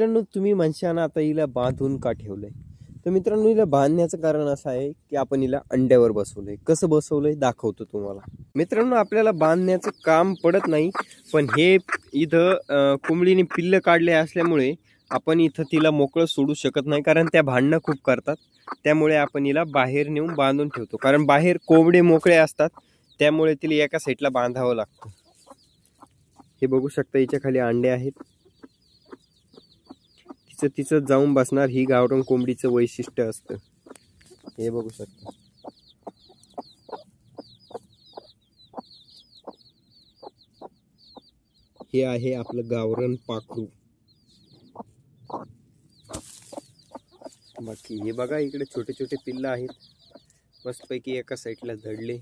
मित्रांनो, तुम्ही म्हणशाल आता हिला बांधून का ठेवलंय? तर मित्रांनो, हिला बांधण्याचं कारण असं आहे की आपण हिला अंड्यावर बसवलंय. कसं बसवलंय दाखवतो तुम्हाला. मित्रांनो, आपल्याला बांधण्याचं काम पडत नाही, पण हे इथं कोंबडीने पिल्ल काढले असल्यामुळे आपण इथं तिला मोकळं सोडू शकत नाही, कारण त्या भांडणं खूप करतात. त्यामुळे आपण हिला बाहेर नेऊन बांधून ठेवतो, कारण बाहेर कोंबडे मोकळे असतात. त्यामुळे तिला एका साईडला बांधावं लागतं. हे बघू शकता, हिच्या खाली अंडे आहेत. तिचं जाऊन बसणार ही गावरान कोंबडीचं वैशिष्ट्य असतं. हे बघू शकता. हे आहे आपलं गावरान पाखरू. बाकी हे बघा, इकडे छोटे छोटे पिल्ल आहेत. मस्तपैकी एका साईडला जडले.